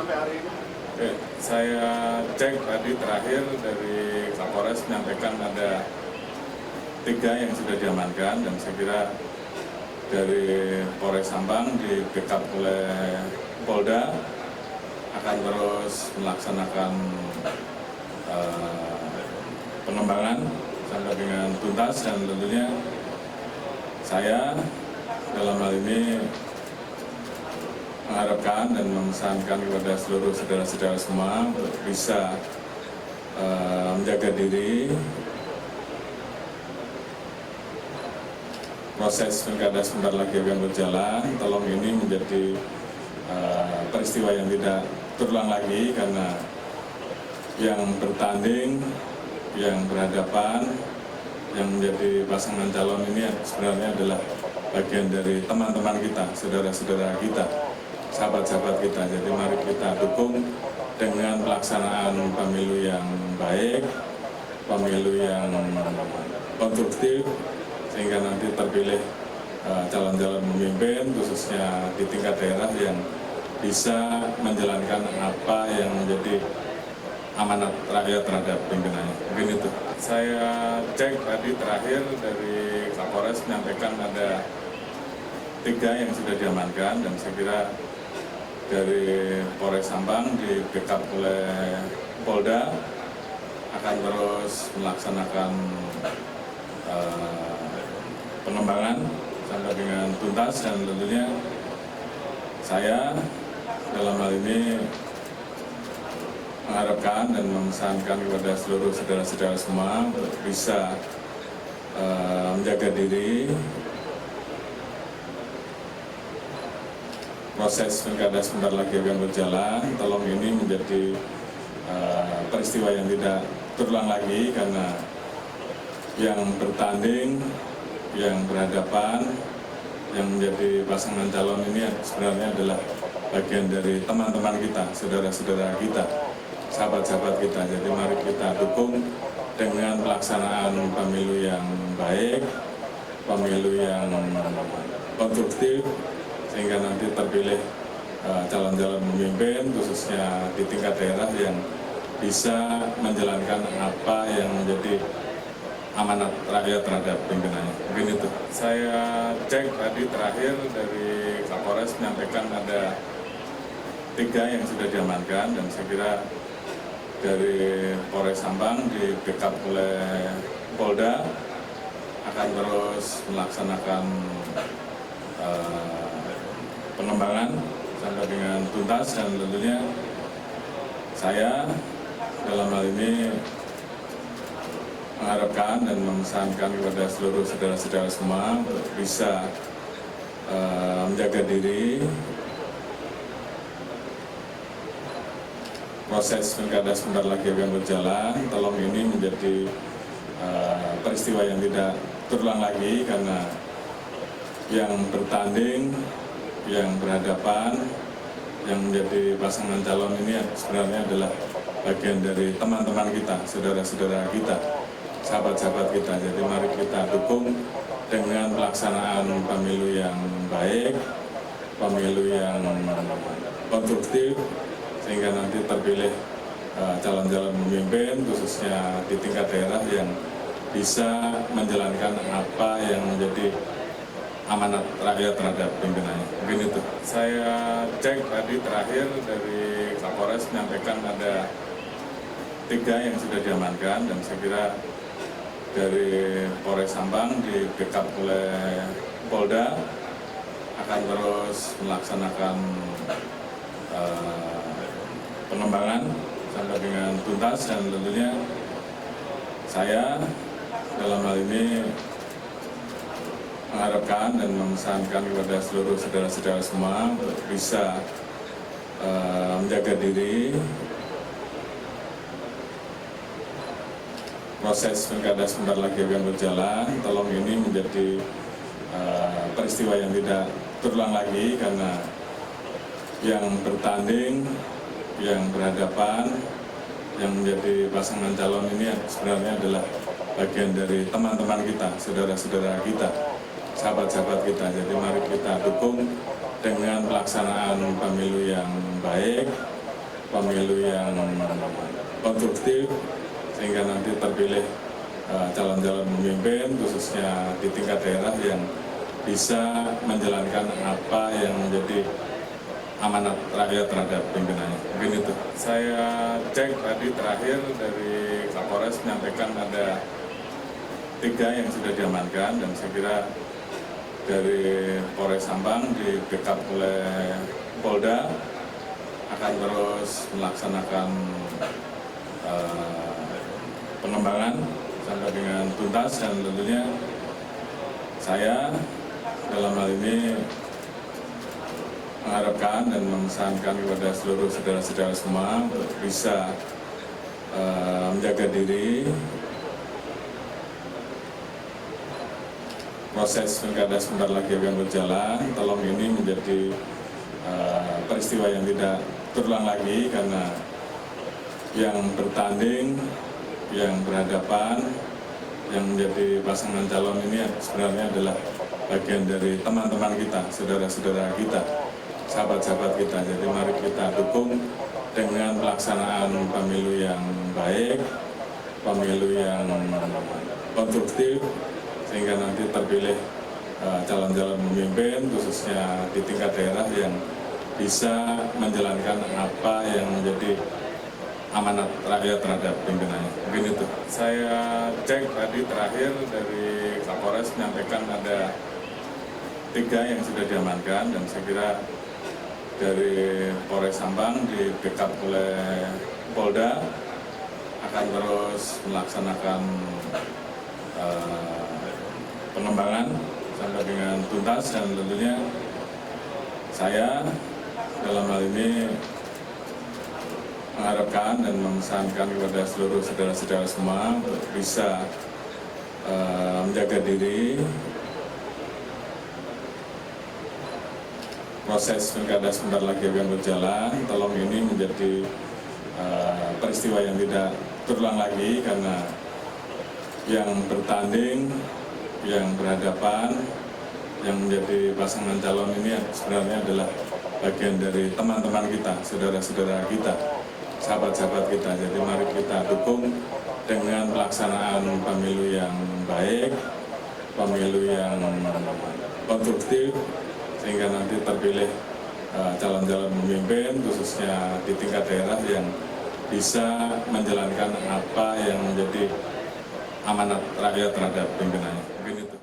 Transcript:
sampai hari ini? Saya cek tadi terakhir dari Kapolres menyampaikan ada 3 yang sudah diamankan, dan saya kira dari Polres Sampang di backup oleh Polda akan terus melaksanakan pengembangan sampai dengan tuntas, dan tentunya saya dalam hal ini mengharapkan dan memesankan kepada seluruh saudara-saudara semua untuk bisa menjaga diri. Proses pilkada sebentar lagi akan berjalan, tolong ini menjadi peristiwa yang tidak terulang lagi, karena yang bertanding, yang berhadapan, yang menjadi pasangan calon ini sebenarnya adalah bagian dari teman-teman kita, saudara-saudara kita, sahabat-sahabat kita. Jadi mari kita dukung dengan pelaksanaan pemilu yang baik, pemilu yang konstruktif, sehingga nanti terpilih calon-calon pemimpin, khususnya di tingkat daerah, yang bisa menjalankan apa yang menjadi amanat rakyat terhadap pimpinannya. Mungkin itu. Saya cek tadi terakhir dari Kapolres menyampaikan ada 3 yang sudah diamankan, dan saya kira dari Polres Sampang di backup oleh Polda akan terus melaksanakan pengembangan sampai dengan tuntas, dan tentunya saya dalam hal ini mengharapkan dan memesankan kepada seluruh saudara-saudara semua untuk bisa menjaga diri. Proses pilkada sebentar lagi akan berjalan, tolong ini menjadi peristiwa yang tidak terulang lagi, karena yang bertanding, yang berhadapan, yang menjadi pasangan calon ini sebenarnya adalah bagian dari teman-teman kita, saudara-saudara kita, sahabat-sahabat kita. Jadi mari kita dukung dengan pelaksanaan pemilu yang baik, pemilu yang konstruktif, sehingga nanti terpilih calon-calon pemimpin, khususnya di tingkat daerah, yang bisa menjalankan apa yang menjadi amanat rakyat terhadap pimpinannya. Mungkin itu. Saya cek tadi terakhir dari Kapolres menyampaikan ada 3 yang sudah diamankan, dan saya kira dari Polres Sampang di backup oleh Polda akan terus melaksanakan pengembangan sampai dengan tuntas, dan tentunya saya dalam hal ini mengharapkan dan memesankan kepada seluruh saudara-saudara semua untuk bisa menjaga diri. Proses pilkada sebentar lagi akan berjalan, tolong ini menjadi peristiwa yang tidak terulang lagi, karena yang bertanding, yang berhadapan, yang menjadi pasangan calon ini sebenarnya adalah bagian dari teman-teman kita, saudara-saudara kita, sahabat-sahabat kita. Jadi mari kita dukung dengan pelaksanaan pemilu yang baik, pemilu yang konstruktif, sehingga nanti terpilih calon-calon pemimpin, khususnya di tingkat daerah, yang bisa menjalankan apa yang menjadi amanat rakyat terhadap pimpinannya. Mungkin itu. Saya cek tadi terakhir dari Kapolres menyampaikan ada 3 yang sudah diamankan, dan saya kira dari Polres Sampang di backup oleh Polda akan terus melaksanakan pengembangan sampai dengan tuntas, dan tentunya saya dalam hal ini mengharapkan dan memesankan kepada seluruh saudara-saudara semua untuk bisa menjaga diri. Proses pilkada sebentar lagi akan berjalan, tolong ini menjadi peristiwa yang tidak terulang lagi, karena yang bertanding, yang berhadapan, yang menjadi pasangan calon ini sebenarnya adalah bagian dari teman-teman kita, saudara-saudara kita, sahabat-sahabat kita. Jadi mari kita dukung dengan pelaksanaan pemilu yang baik, pemilu yang konstruktif, sehingga nanti terpilih calon-calon pemimpin, khususnya di tingkat daerah yang bisa menjalankan apa yang menjadi amanat rakyat terhadap pimpinannya. Mungkin itu. Saya cek tadi terakhir dari Kapolres menyampaikan ada 3 yang sudah diamankan, dan saya kira dari Polres Sampang di backup oleh Polda akan terus melaksanakan pengembangan sampai dengan tuntas, dan tentunya saya dalam hal ini mengharapkan dan memesankan kepada seluruh saudara-saudara semua untuk bisa menjaga diri. Proses pilkada sebentar lagi akan berjalan, tolong ini menjadi peristiwa yang tidak terulang lagi, karena yang bertanding, yang berhadapan, yang menjadi pasangan calon ini sebenarnya adalah bagian dari teman-teman kita, saudara-saudara kita, sahabat-sahabat kita. Jadi mari kita dukung dengan pelaksanaan pemilu yang baik, pemilu yang konstruktif, sehingga nanti terpilih calon-calon pemimpin, khususnya di tingkat daerah yang bisa menjalankan apa yang menjadi amanat rakyat terhadap pimpinannya. Mungkin itu. Saya cek tadi terakhir dari Kapolres menyampaikan ada 3 yang sudah diamankan, dan saya kira dari Polres Sampang di backup oleh Polda akan terus melaksanakan pengembangan sampai dengan tuntas, dan tentunya saya dalam hal ini mengharapkan dan memesankan kepada seluruh saudara-saudara semua untuk bisa menjaga diri. Proses pilkada sebentar lagi akan berjalan, tolong ini menjadi peristiwa yang tidak terulang lagi, karena yang bertanding, yang berhadapan, yang menjadi pasangan calon ini sebenarnya adalah bagian dari teman-teman kita, saudara-saudara kita, sahabat-sahabat kita. Jadi mari kita dukung dengan pelaksanaan pemilu yang baik, pemilu yang konstruktif, sehingga nanti terpilih calon-calon pemimpin, khususnya di tingkat daerah yang bisa menjalankan apa yang menjadi amanat rakyat terhadap pimpinannya. Mungkin itu.